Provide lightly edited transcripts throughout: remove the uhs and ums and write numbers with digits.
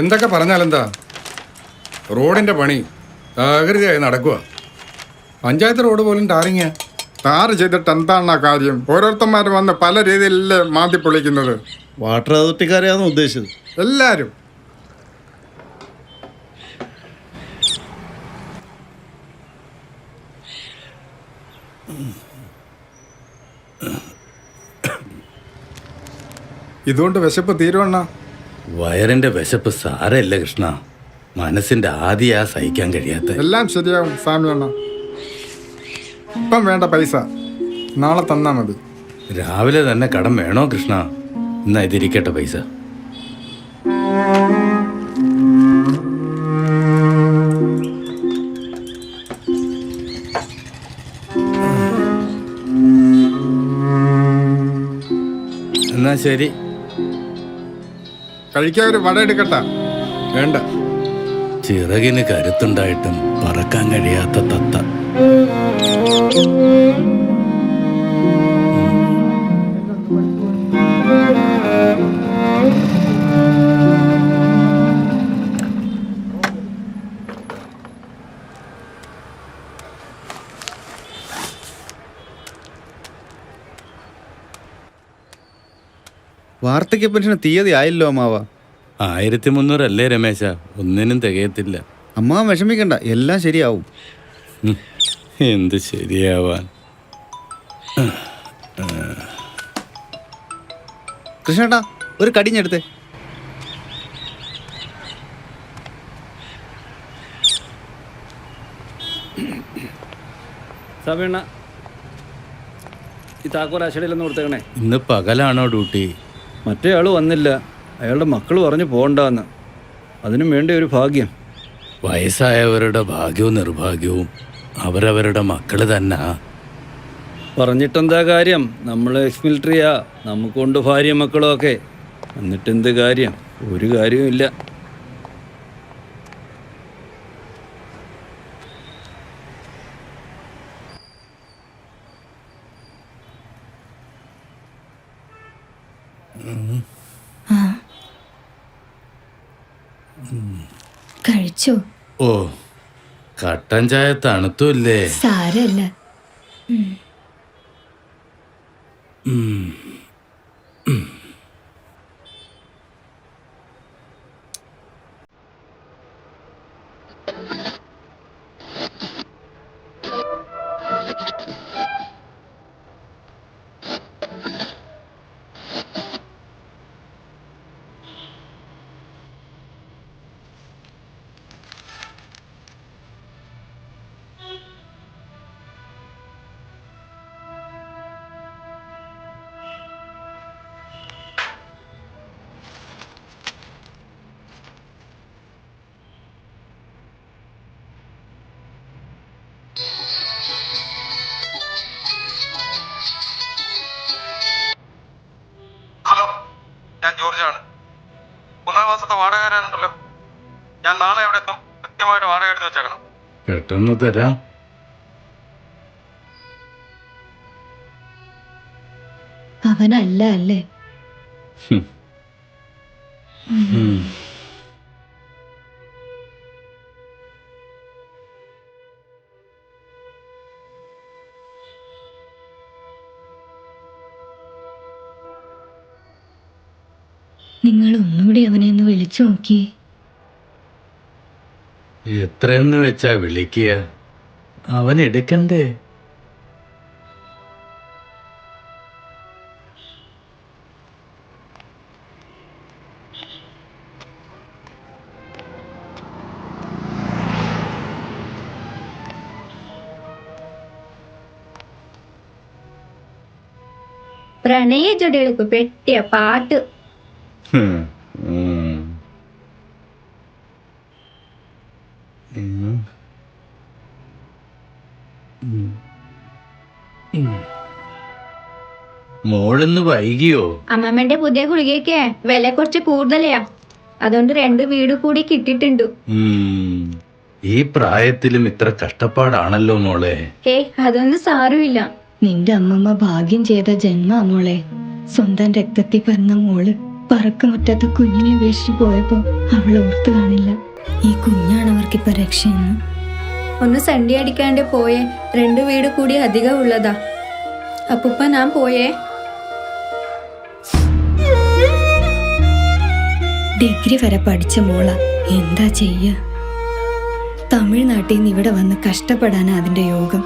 എന്തൊക്കെ പറഞ്ഞാലെന്താ, റോഡിന്റെ പണി തകൃതിയായി നടക്കുക. പഞ്ചായത്ത് റോഡ് പോലും ടാറിങ്ങ. ടാറ് ചെയ്തിട്ട് എന്താണ് ആ കാര്യം? ഓരോരുത്തന്മാർ വന്ന് പല രീതിയിലല്ലേ മാന്തി പൊളിക്കുന്നത്. വാട്ടർ അതോറിറ്റിക്കാരെയാണ് ഉദ്ദേശിച്ചത്. എല്ലാവരും ഇതുകൊണ്ട് വിശപ്പ് തീരുവണ്ണ. വയറിന്റെ വിശപ്പ് സാരല്ല കൃഷ്ണ, മനസ്സിന്റെ ആദിയാ സഹിക്കാൻ കഴിയാത്ത. എല്ലാം ശരിയാവും സ്വാമി അണ്ണ. ഇപ്പം വേണ്ട പൈസ നാളെ തന്നാ മതി. രാവിലെ തന്നെ കടം വേണോ കൃഷ്ണ? എന്നാ ഇതിരിക്കട്ടെ പൈസ. എന്നാ ശരി. കഴിക്കാൻ ഒരു വട എടുക്കട്ടെ? വേണ്ട. ചിറകിന് കരുത്തുണ്ടായിട്ടും പറക്കാൻ കഴിയാത്ത തത്ത. വാർദ്ധക്യ പെൻഷന് തീയതി ആയില്ലോ അമ്മാവ. 1300 അല്ലേ രമേശ? ഒന്നിനും തികയത്തില്ല. അമ്മാവൻ വിഷമിക്കണ്ട, എല്ലാം ശരിയാവും. എന്ത് ശരിയാവാൻ? കൃഷ്ണേട്ടാ, ഒരു കടിഞ്ഞെടുത്തേ. സമയണ്ണ, ഈ താക്കോൽ അശടിയിലൊന്ന് കൊടുത്തേക്കണേ. ഇന്ന് പകലാണോ ഡ്യൂട്ടി? മറ്റേ ആൾ വന്നില്ല, അയാളുടെ മക്കൾ പറഞ്ഞു പോകണ്ടെന്ന്. അതിനും വേണ്ട ഒരു ഭാഗ്യം. വയസ്സായവരുടെ ഭാഗ്യവും നിർഭാഗ്യവും അവരവരുടെ മക്കള് തന്നെ. പറഞ്ഞിട്ടെന്താ കാര്യം? നമ്മൾ എക്സ് മിലിറ്ററിയാ, നമുക്കുണ്ട് ഭാര്യ മക്കളും ഒക്കെ. എന്നിട്ടെന്ത് കാര്യം? ഒരു കാര്യവും ഇല്ല. കഴിച്ചോ? ഓ, കട്ടൻ ചായ തണുത്തുല്ലേ? സാരല്ല. ഹലോ, ഞാൻ ജോർജാണ്. 3 മാസത്തെ വാടക തരാനുണ്ടല്ലോ. ഞാൻ നാളെ എവിടെ എത്തും? കൃത്യമായിട്ട് വാടക എടുത്ത് വെച്ചേക്കണം. പെട്ടെന്ന് തരാം. അവനല്ല അല്ലേ? നിങ്ങൾ ഒന്നുകൂടി അവനെ ഒന്ന് വിളിച്ചു നോക്കി. എത്രയെന്ന് വെച്ചാ വിളിക്കുക? അവൻ എടുക്കണ്ടേ? പ്രണയ ജോഡികൾക്ക് പെട്ടിയ പാട്ട്. മോളിന്ന് വൈകിയോ? അമ്മമ്മന്റെ പുതിയ ഗുളികയൊക്കെ വില കുറച്ച് കൂടുതലെയാ. അതുകൊണ്ട് 2 വീട് കൂടി കിട്ടിയിട്ടുണ്ട്. ഈ പ്രായത്തിലും ഇത്ര കഷ്ടപ്പാടാണല്ലോ മോളെ. അതൊന്നും സാരമില്ല. നിന്റെ അമ്മമ്മ ഭാഗ്യം ചെയ്ത ജന്മ മോളെ. സ്വന്തം രക്തത്തിൽ പിറന്ന മോള് പറക്കമുറ്റാത്ത കുഞ്ഞിനെ ഉപേക്ഷിച്ച് പോയപ്പോ അവൾ ഓർത്തു കാണില്ല ഈ കുഞ്ഞാണ് അവർക്കിപ്പോ രക്ഷയെന്ന്. ഒന്ന് സണ്ടി അടിക്കാണ്ട് പോയേ, 2 വീട് കൂടി അധികം ഉള്ളതാ. അപ്പൂപ്പ ഞാൻ പോയേ. ഡിഗ്രി വരെ പഠിച്ച മോള, എന്താ ചെയ്യ? തമിഴ്നാട്ടിൽ നിന്ന് ഇവിടെ വന്ന് കഷ്ടപ്പെടാനാ അതിന്റെ യോഗം.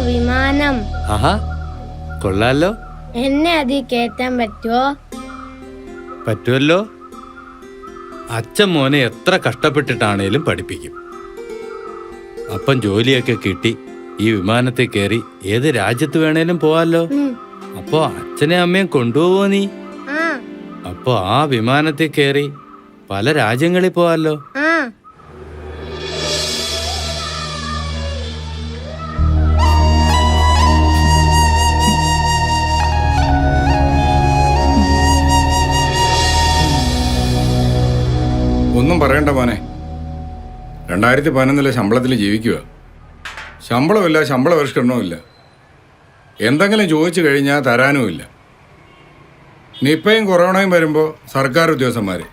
വിമാനം ആഹാ, കൊള്ളാലോ. എന്നെ അതിൽ കയറ്റാൻ പറ്റുമോ? പറ്റുമല്ലോ. അച്ഛൻ മോനെ എത്ര കഷ്ടപ്പെട്ടിട്ടാണേലും പഠിപ്പിക്കും. അപ്പം ജോലിയൊക്കെ കിട്ടി ഈ വിമാനത്തിൽ കയറി ഏത് രാജ്യത്ത് വേണേലും പോവാലോ. അപ്പോ അച്ഛനെ അമ്മയും കൊണ്ടുപോവോ നീ? അപ്പോ ആ വിമാനത്തിൽ കയറി പല രാജ്യങ്ങളിൽ പോവാലോ. ഒന്നും പറയണ്ട മോനെ. 2011 ശമ്പളത്തിൽ ജീവിക്കുക. ശമ്പളമില്ല, ശമ്പള പരിഷ്കരണവുമില്ല. എന്തെങ്കിലും ചോദിച്ചു കഴിഞ്ഞാൽ തരാനുമില്ല. നിപ്പയും കൊറോണയും വരുമ്പോൾ സർക്കാർ ഉദ്യോഗസ്ഥന്മാർ,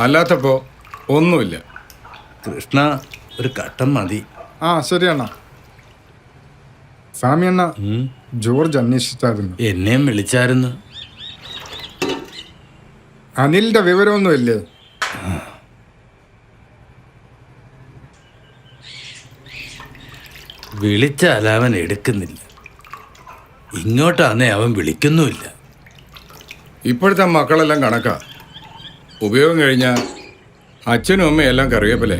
അല്ലാത്തപ്പോൾ ഒന്നുമില്ല. കൃഷ്ണ, ഒരു കട്ടം മതി. ആ ശരി അണ്ണ. സ്വാമി അണ്ണ, ജോർജ് അന്വേഷിച്ചായിരുന്നു. എന്നെയും വിളിച്ചായിരുന്നു. അനിലിന്റെ വിവരമൊന്നുമില്ലേ? വിളിച്ചാൽ അവൻ എടുക്കുന്നില്ല. ഇങ്ങോട്ടാന്നേ അവൻ വിളിക്കുന്നുമില്ല. ഇപ്പോഴത്തെ മക്കളെല്ലാം കണക്കാ. ഉപയോഗം കഴിഞ്ഞാൽ അച്ഛനും അമ്മയും എല്ലാം കറിവേപ്പിലേ.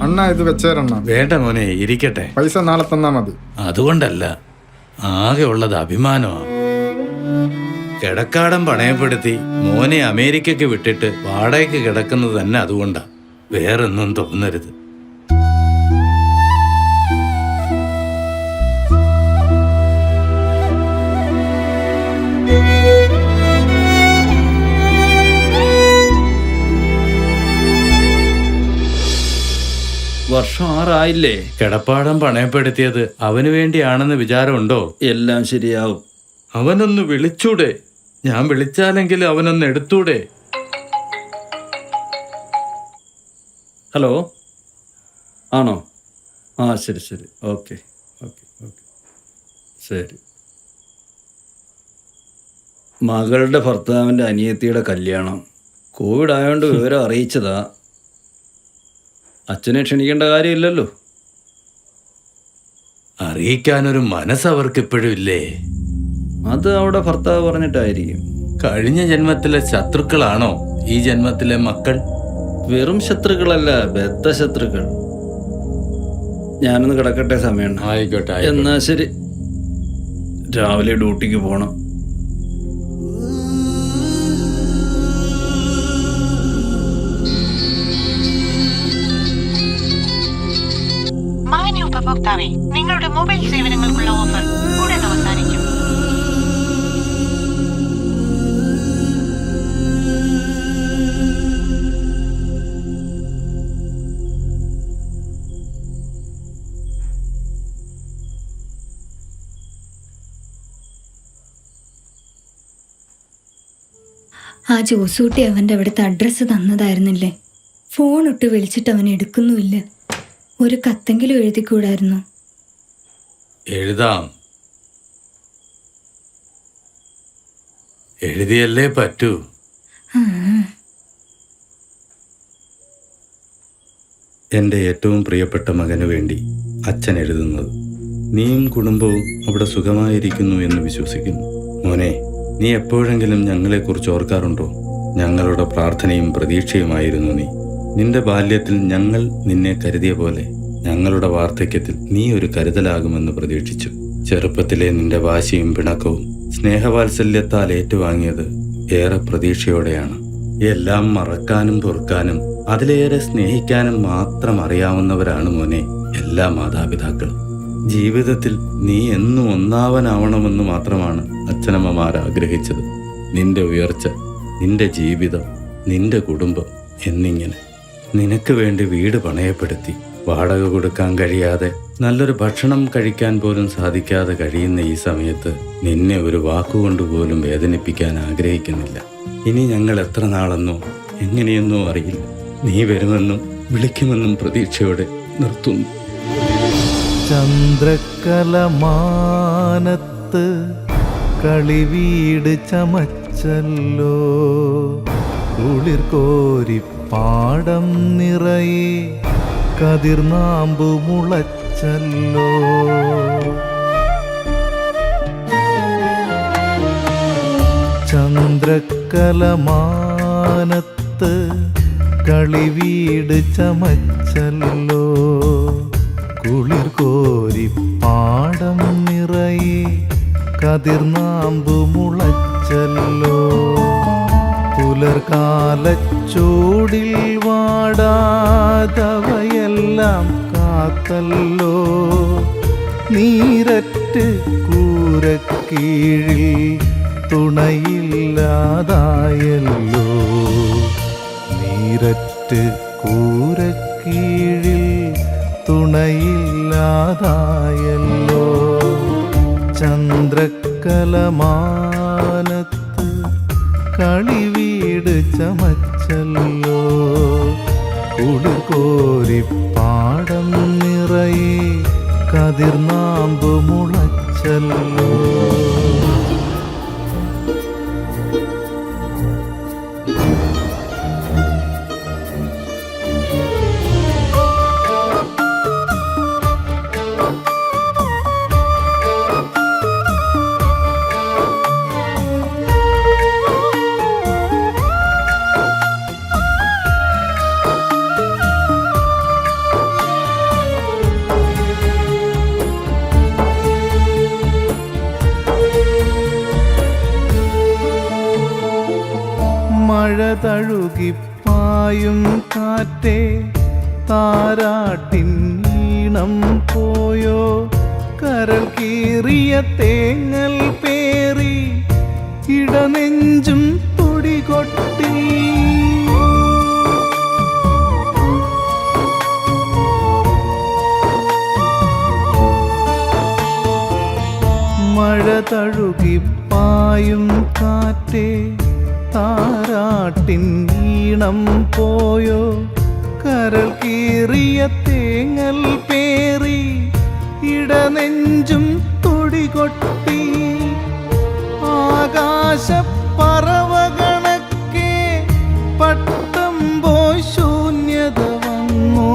അണ്ണ ഇത് വെച്ചേരണ്ണ. വേണ്ട മോനെ, ഇരിക്കട്ടെ. പൈസ നാളെ തന്നാ മതി. അതുകൊണ്ടല്ല, ആകെ ഉള്ളത് അഭിമാനമാണ്. കിടക്കാടം പണയപ്പെടുത്തി മോനെ അമേരിക്കക്ക് വിട്ടിട്ട് വാടകയ്ക്ക് കിടക്കുന്നത് തന്നെ അതുകൊണ്ടാ. വേറൊന്നും തോന്നരുത്. വർഷം 6 ആയില്ലേ? കിടപ്പാടം പണയപ്പെടുത്തിയത് അവന് വേണ്ടിയാണെന്ന് വിചാരമുണ്ടോ? എല്ലാം ശരിയാവും. അവനൊന്ന് വിളിച്ചൂടെ? ഞാൻ വിളിച്ചാലെങ്കിൽ അവനൊന്ന് എടുത്തൂടെ? ഹലോ, ആണോ? ആ ശരി ശരി, ഓക്കെ ഓക്കെ ഓക്കെ, ശരി. മകളുടെ ഭർത്താവിൻ്റെ അനിയത്തിയുടെ കല്യാണം. കോവിഡ് ആയതുകൊണ്ട് വിവരം അറിയിച്ചതാ. അച്ഛനെ ക്ഷണിക്കേണ്ട കാര്യമില്ലല്ലോ. അറിയിക്കാനൊരു മനസ്സ് അവർക്കിപ്പോഴും ഇല്ലേ? അത് അവിടെ ഭർത്താവ് പറഞ്ഞിട്ടായിരിക്കും. കഴിഞ്ഞ ജന്മത്തിലെ ശത്രുക്കളാണോ ഈ ജന്മത്തിലെ മക്കൾ? വെറും ശത്രുക്കളല്ല, ബദ്ധശത്രുക്കൾ. ഞാനൊന്ന് കിടക്കട്ടെ, സമയം. ആയിക്കോട്ടെ. എന്നാ ശരി, രാവിലെ ഡ്യൂട്ടിക്ക് പോണം. മാന്യ ഉപഭോക്താവേ, നിങ്ങളുടെ മൊബൈൽ സേവനങ്ങൾക്കുള്ള ഓഫർ ഉടൻ അവസാനിക്കും. ആ ജോസൂട്ടി അവൻ്റെ അവിടുത്തെ അഡ്രസ്സ് തന്നതായിരുന്നില്ലേ? ഫോൺ ഇട്ട് വിളിച്ചിട്ട് അവൻ എടുക്കുന്നുമില്ല. ഒരു കത്തെങ്കിലും എഴുതിക്കൂടായിരുന്നു? എഴുതാം, എഴുതിയല്ലേ പറ്റൂ. എൻ്റെ ഏറ്റവും പ്രിയപ്പെട്ട മകന് വേണ്ടി അച്ഛൻ എഴുതുന്നത്. നീയും കുടുംബവും അവിടെ സുഖമായിരിക്കുന്നു എന്ന് വിശ്വസിക്കുന്നു. മോനെ, നീ എപ്പോഴെങ്കിലും ഞങ്ങളെക്കുറിച്ച് ഓർക്കാറുണ്ടോ? ഞങ്ങളുടെ പ്രാർത്ഥനയും പ്രതീക്ഷയുമായിരുന്നു നീ. നിന്റെ ബാല്യത്തിൽ ഞങ്ങൾ നിന്നെ കരുതിയ പോലെ ഞങ്ങളുടെ വാർദ്ധക്യത്തിൽ നീ ഒരു കരുതലാകുമെന്ന് പ്രതീക്ഷിച്ചു. ചെറുപ്പത്തിലെ നിന്റെ വാശിയും പിണക്കവും സ്നേഹവാത്സല്യത്താൽ ഏറ്റുവാങ്ങിയത് ഏറെ പ്രതീക്ഷയോടെയാണ്. എല്ലാം മറക്കാനും പൊറുക്കാനും അതിലേറെ സ്നേഹിക്കാനും മാത്രം അറിയാവുന്നവരാണ് മോനെ എല്ലാ മാതാപിതാക്കളും. ജീവിതത്തിൽ നീ എന്നും ഒന്നാവനാവണമെന്ന് മാത്രമാണ് അച്ഛനമ്മമാർ ആഗ്രഹിച്ചത്. നിന്റെ ഉയർച്ച, നിന്റെ ജീവിതം, നിന്റെ കുടുംബം എന്നിങ്ങനെ. നിനക്ക് വേണ്ടി വീട് പണയപ്പെടുത്തി വാടക കൊടുക്കാൻ കഴിയാതെ നല്ലൊരു ഭക്ഷണം കഴിക്കാൻ പോലും സാധിക്കാതെ കഴിയുന്ന ഈ സമയത്ത് നിന്നെ ഒരു വാക്കുകൊണ്ട് പോലും വേദനിപ്പിക്കാൻ ആഗ്രഹിക്കുന്നില്ല. ഇനി ഞങ്ങൾ എത്ര നാളെന്നോ എങ്ങനെയെന്നോ അറിയില്ല. നീ വരുമെന്നും വിളിക്കുമെന്നും പ്രതീക്ഷയോടെ നിർത്തുന്നു. ചന്ദ്രക്കലമാനത്ത് കളിവീട് ചമച്ചല്ലോ, കുളിർ കോരി പാടം നിറയെ കതിർനാമ്പു മുളച്ചല്ലോ. ചന്ദ്രക്കലമാനത്ത് കളിവീട് ചമച്ചല്ലോ, കുളിർ കോരി പാടം നിറയെ കതിർനാമ്പു മുളച്ചല്ലോ. പുലർകാലച്ചൂടിൽ വാടാതവയെല്ലാം കാത്തല്ലോ, നീരറ്റ് കൂരക്കീഴിൽ തുണയില്ലാതായല്ലോ. നീരറ്റ് കൂരക്കീഴിൽ തുണയില്ലാതായല്ലോ. ചന്ദ്രക്കലമാനത്ത് കളിവീട് ചമച്ചല്ലോ, കുളിർ കോരി പാടം നിറയെ കതിർനാമ്പ് മുളച്ചല്ലോ. മഴ തഴുകിപ്പായും കാറ്റേ താരാട്ടിൻ ഈണം പോയോ, കരൾ കീറിയ തേങ്ങൽ പേറി ഇടനെഞ്ചും തുടികൊട്ടി. മഴ തഴുകിപ്പായും കാറ്റേ താരാട്ടിൻ ഈണം പോയോ, കരൾ കീറിയ തേങ്ങൽ പേറി ഇടനെഞ്ചും തുടികൊട്ടി. ആകാശപ്പറവകണക്കെ പട്ടം പോയി ശൂന്യത വന്നു,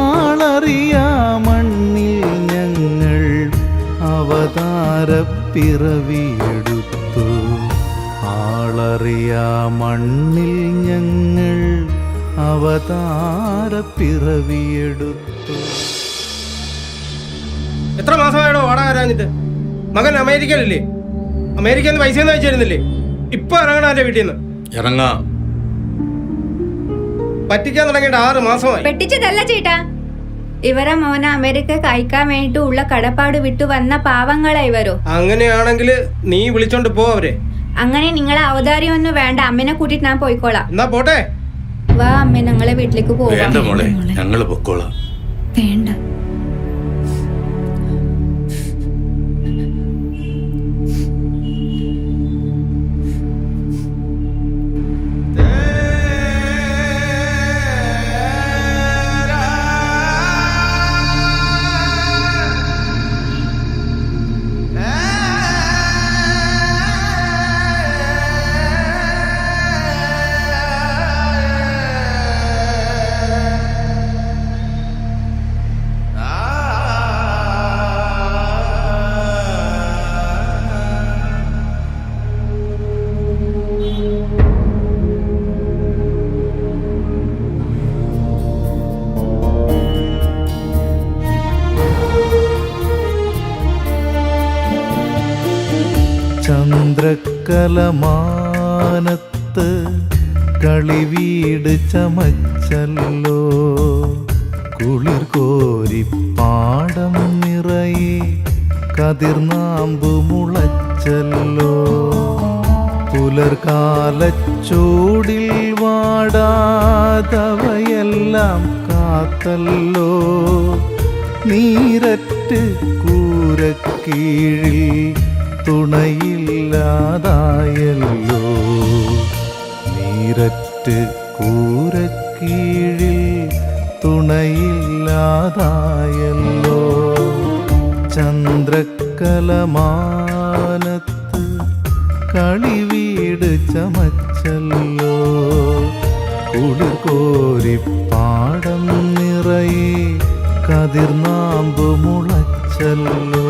ആളറിയാ മണ്ണിൽ ഞങ്ങൾ അവതാരപ്പിറവിയെടുത്തു. ആളറിയാ മണ്ണിൽ ഞങ്ങൾ അവതാരപ്പിറവിയെടുത്തു. എത്ര മാസമായോ വാടക തരാഞ്ഞിട്ട്? മകൻ അമേരിക്കയിലല്ലേ? അമേരിക്കയിൽ നിന്ന് പൈസ ഒന്നും അയച്ചിരുന്നില്ലേ? ഇപ്പൊ ഇറങ്ങണം എന്റെ വീട്ടിൽ നിന്ന്. ഇറങ്ങാം. പറ്റിക്കാൻ തുടങ്ങിയിട്ട് 6 മാസമായി. പെട്ടിച്ചതല്ല ചേട്ടാ, ഇവരെ മോന അമേരിക്കക്ക് അയക്കാൻ വേണ്ടിട്ട് ഉള്ള കടപ്പാട് വിട്ടു വന്ന പാവങ്ങളാ ഇവരോ. അങ്ങനെയാണെങ്കിൽ നീ വിളിച്ചോണ്ട് പോ അവരെ. അങ്ങനെ നിങ്ങളെ അവതാരം ഒന്നും വേണ്ട, അമ്മനെ കൂട്ടിട്ട് ഞാൻ പോയിക്കോളാം. എന്നാ പോട്ടെ. വാ അമ്മ, ഞങ്ങളെ വീട്ടിലേക്ക് പോവാം. വേണ്ട മോളെ, ഞങ്ങൾ പൊക്കോളാം. വേണ്ട. ചന്ദ്രക്കലമാനത്ത് കളിവീട് ചമച്ചല്ലോ. കുളിർ കോരി പാടം നിറയെ കതിർനാമ്പു മുളച്ചല്ലോ. പുലർകാലച്ചൂടിൽ വാടാതവയെല്ലാം കാത്തല്ലോ. നീരറ്റ് കൂരക്കീഴിൽ തുണയില്ലാതായല്ലോ. നീരറ്റ് കൂരക്കീഴിൽ തുണയില്ലാതായല്ലോ. ചന്ദ്രക്കലമാനത്ത് കളിവീട് ചമച്ചല്ലോ. കുളിർ കോരി പാടം നിറയെ കതിർനാമ്പ് മുളച്ചല്ലോ.